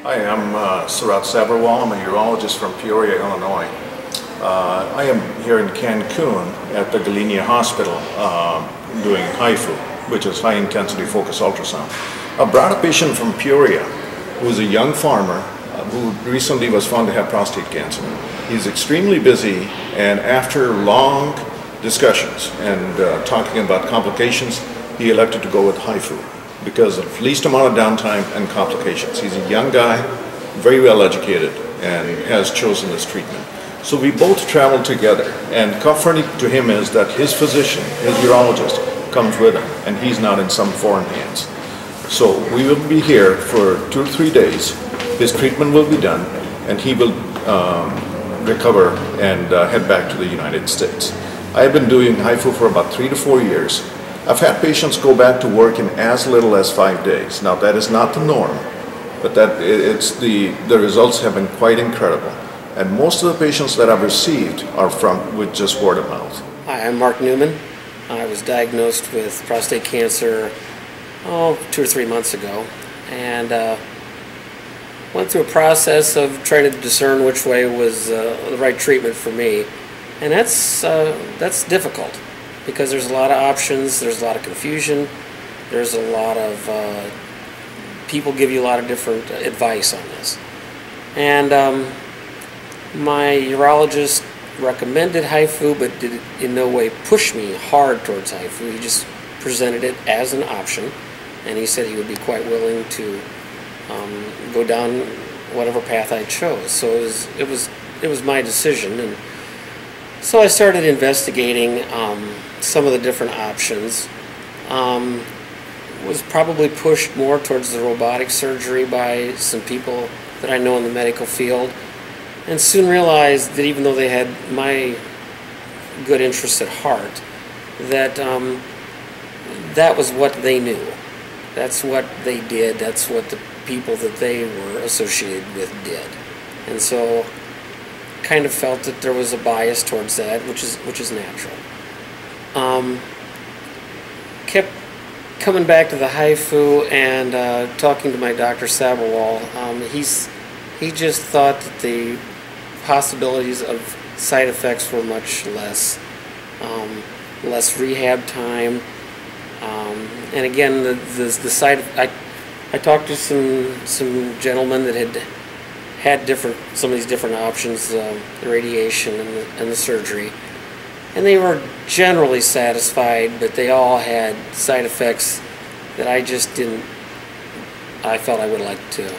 Hi, I'm Subharwal. I'm a urologist from Peoria, Illinois. I am here in Cancun at the Galicia Hospital doing HIFU, which is high intensity focused ultrasound. I brought a patient from Peoria who is a young farmer who recently was found to have prostate cancer. He's extremely busy, and after long discussions and talking about complications, he elected to go with HIFU because of least amount of downtime and complications. He's a young guy, very well educated, and has chosen this treatment. So we both traveled together, and comforting to him is that his physician, his urologist, comes with him, and he's not in some foreign hands. So we will be here for 2 or 3 days. His treatment will be done, and he will recover and head back to the United States. I have been doing HIFU for about 3 to 4 years. I've had patients go back to work in as little as 5 days. Now that is not the norm, but the results have been quite incredible. And most of the patients that I've received are with just word of mouth. Hi, I'm Mark Newman. I was diagnosed with prostate cancer 2 or 3 months ago, and went through a process of trying to discern which way was the right treatment for me. And that's difficult, because there's a lot of options, there's a lot of confusion, there's a lot of people give you a lot of different advice on this. And my urologist recommended HIFU, but did in no way push me hard towards HIFU. He just presented it as an option, and he said he would be quite willing to go down whatever path I chose. So it was my decision, and so I started investigating some of the different options. Was probably pushed more towards the robotic surgery by some people that I know in the medical field, and soon realized that even though they had my good interests at heart, that that was what they knew. That's what they did. That's what the people that they were associated with did. And so kind of felt that there was a bias towards that, which is natural. Kept coming back to the HIFU and talking to my Dr. Subharwal. He just thought that the possibilities of side effects were much less, less rehab time, and again I talked to some gentlemen that had some of these different options, the radiation and the surgery, and they were generally satisfied, but they all had side effects that I just didn't. I felt I would like to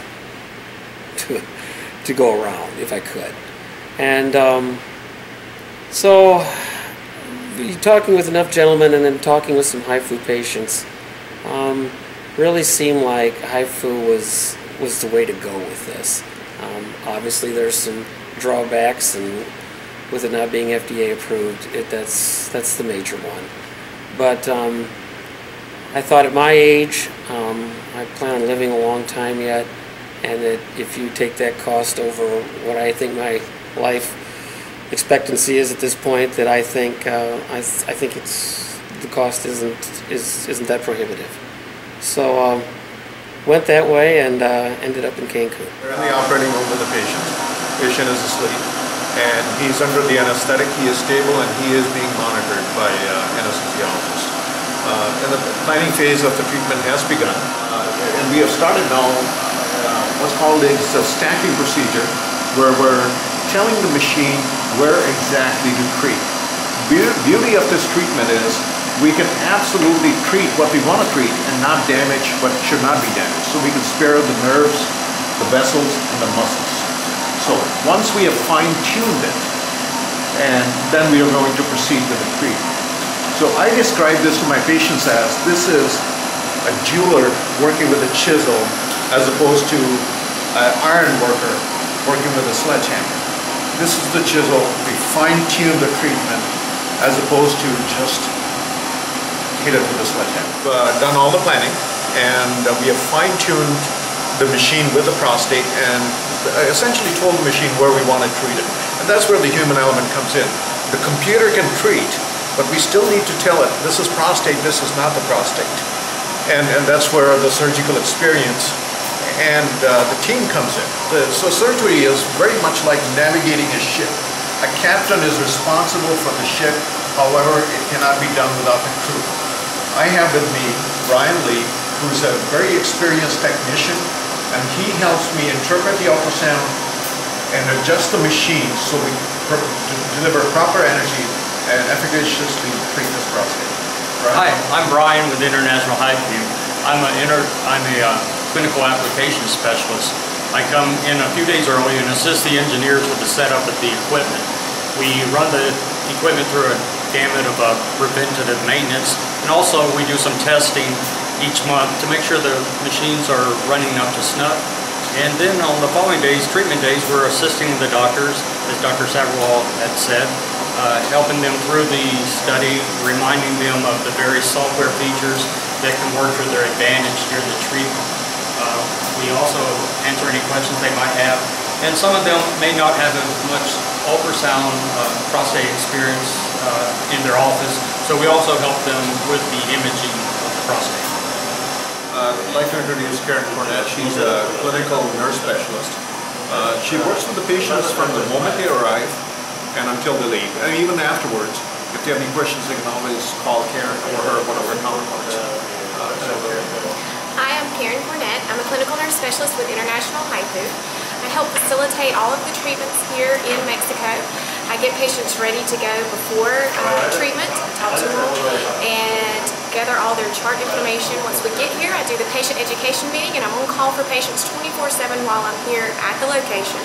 go around if I could, and so talking with enough gentlemen and then talking with some HIFU patients, really seemed like HIFU was the way to go with this. Obviously there's some drawbacks, and with it not being FDA approved, that's the major one. But I thought at my age, I plan on living a long time yet, and that if you take that cost over what I think my life expectancy is at this point, that I think the cost isn't that prohibitive. So went that way and ended up in Cancun. We're in the operating room with the patient. The patient is asleep, and he's under the anesthetic. He is stable, and he is being monitored by anesthesiologist. And the planning phase of the treatment has begun, and we have started now what's called a stacking procedure, where we're telling the machine where exactly to treat. Beauty of this treatment is we can absolutely treat what we want to treat and not damage what should not be damaged. So we can spare the nerves, the vessels, and the muscles. So once we have fine-tuned it, and then we are going to proceed with the treatment. So I describe this to my patients as this is a jeweler working with a chisel as opposed to an iron worker working with a sledgehammer. This is the chisel. We fine-tune the treatment as opposed to just hit it with a sledgehammer. We've done all the planning, and we have fine-tuned the machine with the prostate and essentially told the machine where we want to treat it. And that's where the human element comes in. The computer can treat, but we still need to tell it, this is prostate, this is not the prostate. And that's where the surgical experience and the team comes in. So surgery is very much like navigating a ship. A captain is responsible for the ship, however, it cannot be done without the crew. I have with me Brian Lee, who's a very experienced technician, and he helps me interpret the ultrasound and adjust the machine so we deliver proper energy and efficaciously treat this prostate. Hi, I'm Brian with International HIFU. I'm a clinical application specialist. I come in a few days early and assist the engineers with the setup of the equipment. We run the equipment through a gamut of preventative maintenance, and also we do some testing each month to make sure the machines are running up to snuff. And then on the following days, treatment days, we're assisting the doctors, as Dr. Subharwal had said, helping them through the study, reminding them of the various software features that can work to their advantage during the treatment. We also answer any questions they might have, and some of them may not have as much ultrasound prostate experience in their office, so we also help them with the imaging of the prostate. I'd like to introduce Karen Cornett. She's a clinical nurse specialist. She works with the patients from the moment they arrive and until they leave, and even afterwards. If they have any questions, they can always call Karen or her, one of her counterparts. Hi, I'm Karen Cornett. I'm a clinical nurse specialist with International HIFU. I help facilitate all of the treatments here in Mexico. I get patients ready to go before treatment, talk to them, and gather all their chart information. Once we get here, I do the patient education meeting, and I'm on call for patients 24/7 while I'm here at the location.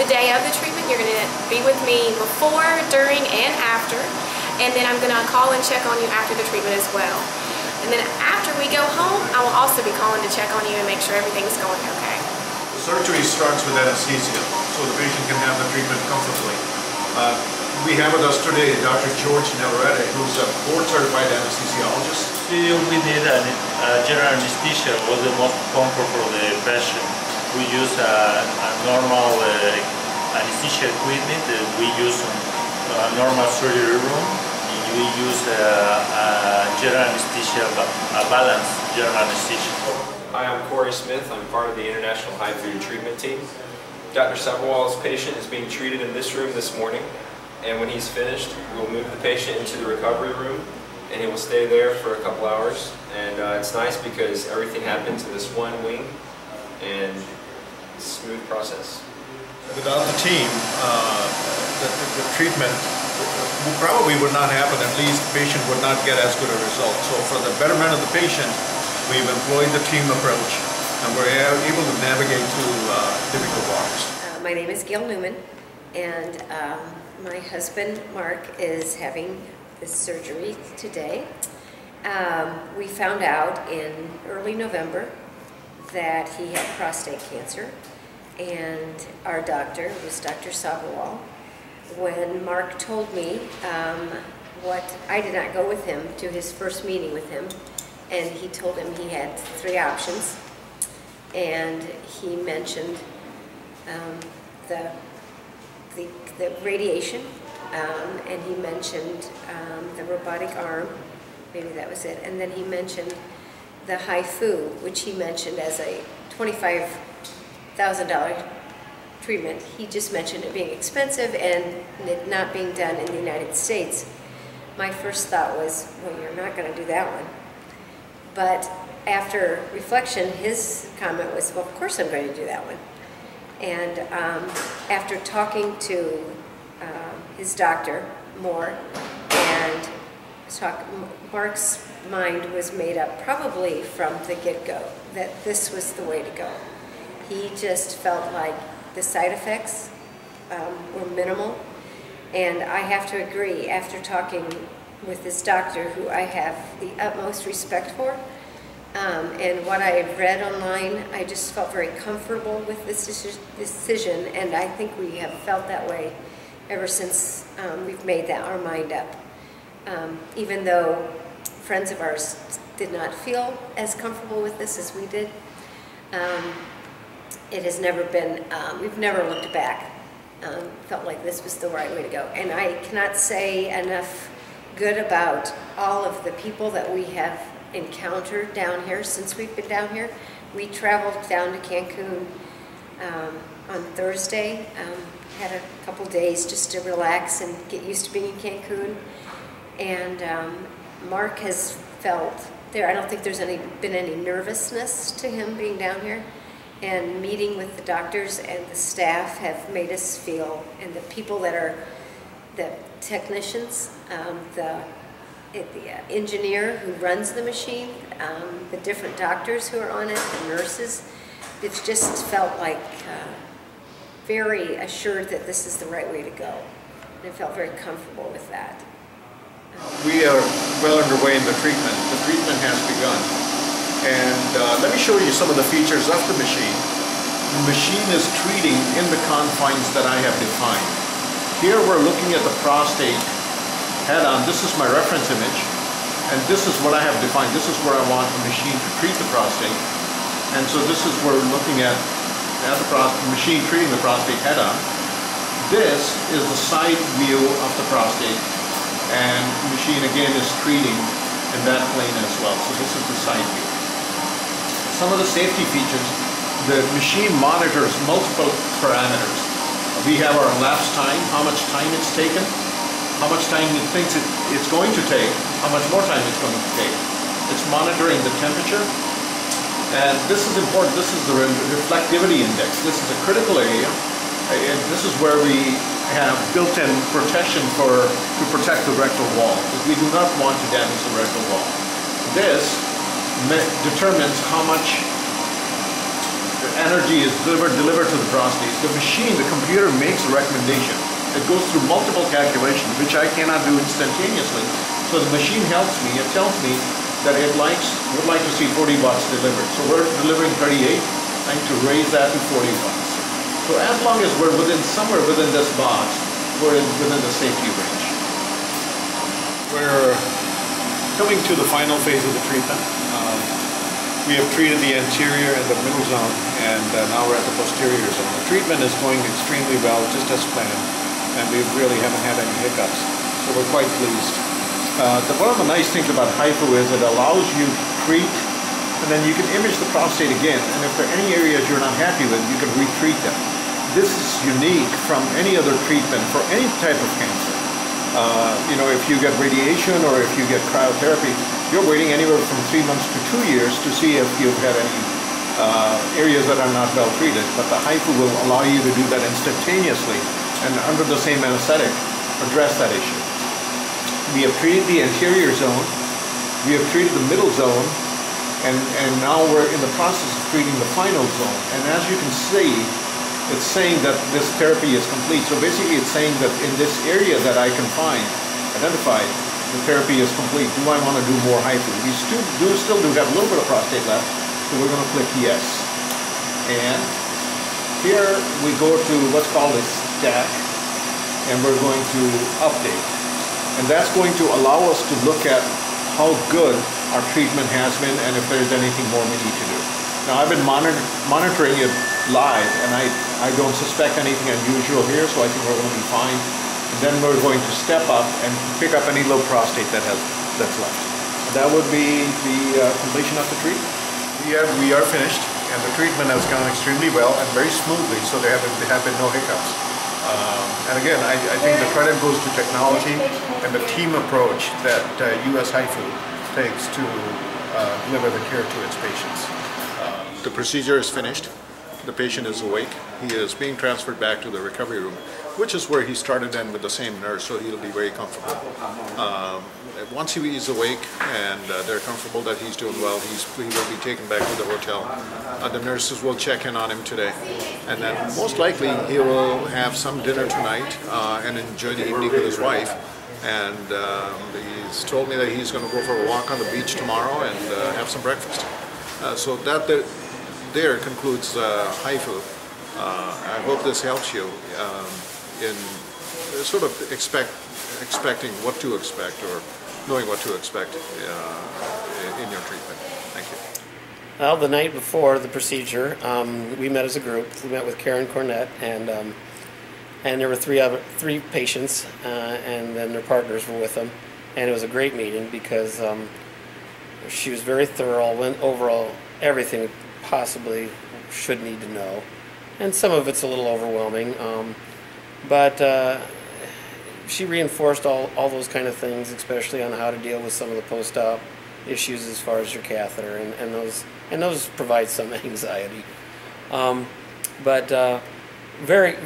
The day of the treatment, you're going to be with me before, during, and after, and then I'm going to call and check on you after the treatment as well. And then after we go home, I will also be calling to check on you and make sure everything's going okay. Surgery starts with anesthesia, so the patient can have the treatment comfortably. We have with us today Dr. George Navarrete, who's a board-certified anesthesiologist. We did a general anesthesia was the most comfort for the patient. We use a normal anesthesia equipment that we use in a normal surgery room. We use a general anesthesia, a balanced general anesthesia. Hi, I'm Corey Smith. I'm part of the International HIFU treatment team. Dr. Subharwal's patient is being treated in this room this morning, and when he's finished, we'll move the patient into the recovery room, and he will stay there for a couple hours. And it's nice because everything happens in this one wing, and it's a smooth process. Without the team, the treatment probably would not happen. At least the patient would not get as good a result. So for the betterment of the patient, we've employed the team approach, and we're able to navigate through difficult waters. My name is Gail Newman, and my husband Mark is having this surgery today. We found out in early November that he had prostate cancer, and our doctor was Dr. Subharwal. When Mark told me I did not go with him to his first meeting with him, and he told him he had 3 options, and he mentioned the radiation, and he mentioned the robotic arm, maybe that was it, and then he mentioned the HIFU, which he mentioned as a $25,000 treatment. He just mentioned it being expensive and it not being done in the United States. My first thought was, well, you're not going to do that one. But after reflection, his comment was, well, of course I'm going to do that one. And after talking to his doctor more, and Mark's mind was made up probably from the get-go that this was the way to go. He just felt like the side effects were minimal, and I have to agree, after talking with this doctor, who I have the utmost respect for, and what I had read online, I just felt very comfortable with this decision, and I think we have felt that way ever since we've made our mind up. Even though friends of ours did not feel as comfortable with this as we did, it has never been, we've never looked back, felt like this was the right way to go. And I cannot say enough good about all of the people that we have encounter down here since we've been down here. We traveled down to Cancun on Thursday, had a couple days just to relax and get used to being in Cancun. And Mark has felt there, I don't think there's been any nervousness to him being down here. And meeting with the doctors and the staff have made us feel, and the people that are the technicians, the engineer who runs the machine, the different doctors who are on it, the nurses, it's just felt like very assured that this is the right way to go. And I felt very comfortable with that. We are well underway in the treatment. The treatment has begun. And let me show you some of the features of the machine. The machine is treating in the confines that I have defined. Here we're looking at the prostate head-on. This is my reference image, and this is what I have defined. This is where I want the machine to treat the prostate. And so this is where we're looking at the machine treating the prostate head-on. This is the side view of the prostate, and the machine again is treating in that plane as well. So this is the side view. Some of the safety features, the machine monitors multiple parameters. We have our elapsed time, how much time it's taken, how much time it thinks it's going to take, how much more time it's going to take. It's monitoring the temperature, and this is important. This is the reflectivity index. This is a critical area, and this is where we have built-in protection to protect the rectal wall, because we do not want to damage the rectal wall. This determines how much energy is delivered to the prostate. The machine, the computer makes a recommendation. It goes through multiple calculations, which I cannot do instantaneously. So the machine helps me. It tells me that it would like to see 40 watts delivered. So we're delivering 38. I need to raise that to 40 watts. So as long as we're somewhere within this box, we're within the safety range. We're coming to the final phase of the treatment. We have treated the anterior and the middle zone, and now we're at the posterior zone. The treatment is going extremely well, just as planned, and we really haven't had any hiccups, so we're quite pleased. One of the nice things about HIFU is it allows you to treat, and then you can image the prostate again, and if there are any areas you're not happy with, you can retreat them. This is unique from any other treatment for any type of cancer. If you get radiation or if you get cryotherapy, you're waiting anywhere from 3 months to 2 years to see if you've had any areas that are not well treated. But the HIFU will allow you to do that instantaneously and under the same anesthetic, address that issue. We have treated the anterior zone, we have treated the middle zone, and now we're in the process of treating the final zone. And as you can see, it's saying that this therapy is complete. So basically it's saying that in this area that I can identify, the therapy is complete. Do I want to do more HIFU? We still do have a little bit of prostate left, so we're going to click yes. And here we go to what's called a stack, and we're going to update. And that's going to allow us to look at how good our treatment has been and if there's anything more we need to do. Now I've been monitoring it live, and I don't suspect anything unusual here, so I think we're going to be fine. And then we're going to step up and pick up any low prostate that's left. That would be the completion of the treatment. We are finished, and the treatment has gone extremely well and very smoothly, so there have been no hiccups. And again, I think the credit goes to technology and the team approach that US HIFU takes to deliver the care to its patients. The procedure is finished. The patient is awake. He is being transferred back to the recovery room, which is where he started in with the same nurse, so he'll be very comfortable. Once he is awake and they're comfortable that he's doing well, he will be taken back to the hotel. The nurses will check in on him today, and then most likely he will have some dinner tonight and enjoy the evening with his wife. And he's told me that he's going to go for a walk on the beach tomorrow and have some breakfast. So that there concludes HIFU. I hope this helps you in sort of expecting what to expect or knowing what to expect in your treatment. Thank you. Well, the night before the procedure, we met as a group. We met with Karen Cornett, and there were three patients, and then their partners were with them. And it was a great meeting because She was very thorough, went over everything possibly should need to know, and some of it's a little overwhelming, but she reinforced all those kind of things, especially on how to deal with some of the post-op issues as far as your catheter, and those provide some anxiety. But very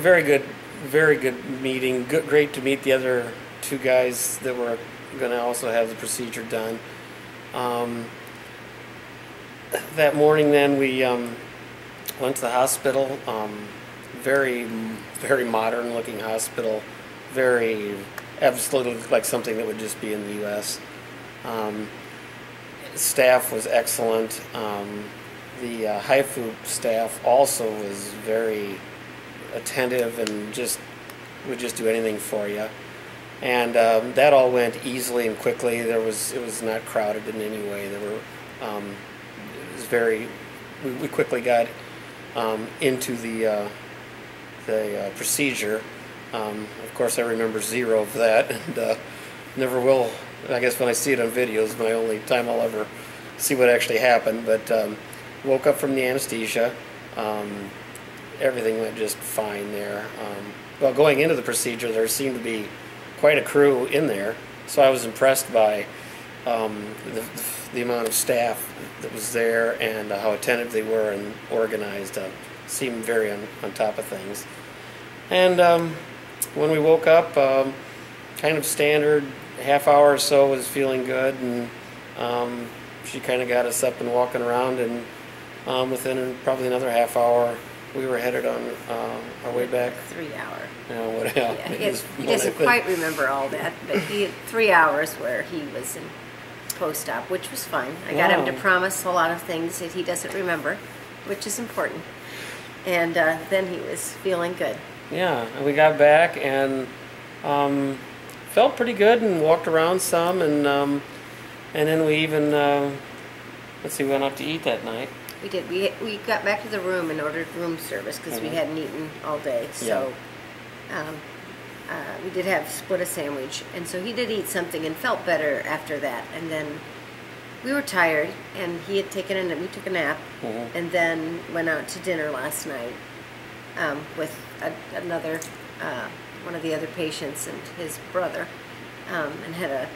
good meeting. Great to meet the other two guys that were going to also have the procedure done. That morning, then we went to the hospital. Very modern-looking hospital. Absolutely like something that would just be in the U.S. Staff was excellent. The HIFU staff also was very attentive and would just do anything for you. And that all went easily and quickly. It was not crowded in any way. We quickly got into the procedure. Of course, I remember zero of that, and never will. I guess when I see it on videos, my only time I'll ever see what actually happened. But woke up from the anesthesia. Everything went just fine there. Well, going into the procedure, there seemed to be quite a crew in there, so I was impressed by the amount of staff that was there and how attentive they were and organized. Seemed very on top of things. And when we woke up, kind of standard half hour or so was feeling good, and she kind of got us up and walking around, and within probably another half hour we were headed on our way back. 3 hour. He doesn't quite remember all that, but he had 3 hours where he was in post-op, which was fine. I got him to promise a lot of things that he doesn't remember, which is important. And then he was feeling good. Yeah, and we got back and felt pretty good and walked around some, and then we even we went out to eat that night. We did. We got back to the room and ordered room service because we hadn't eaten all day. So we did have split a sandwich, and so he did eat something and felt better after that. And then we were tired, and he had taken we took a nap, and then went out to dinner last night with another one of the other patients and his brother, and had a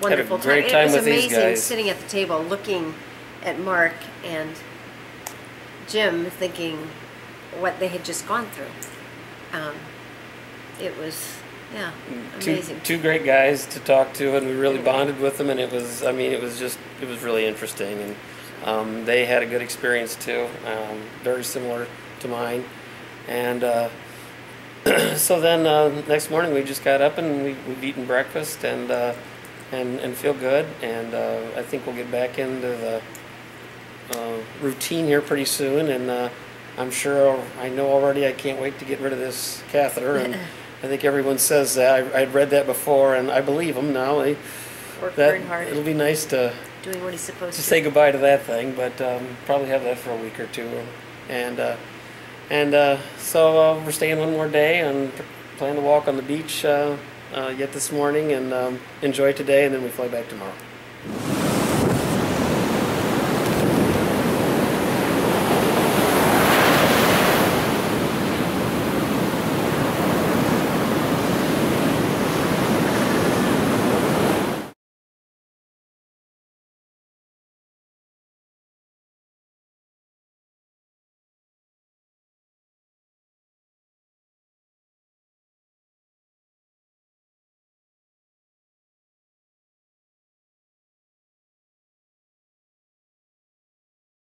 wonderful time. It was with amazing these guys. Sitting at the table looking at Mark and Jim, thinking what they had just gone through. It was amazing. Two great guys to talk to, and we really bonded with them, and it was really interesting, and they had a good experience too, very similar to mine. And so then next morning we just got up and we've eaten breakfast and feel good, and I think we'll get back into the routine here pretty soon, and I'm sure I know already I can't wait to get rid of this catheter, and I think everyone says that. I'd read that before, and I believe them now. Work very hard. It'll be nice to doing what he's supposed to say goodbye to that thing, but probably have that for a week or two, so we're staying one more day and plan to walk on the beach yet this morning and enjoy today, and then we fly back tomorrow.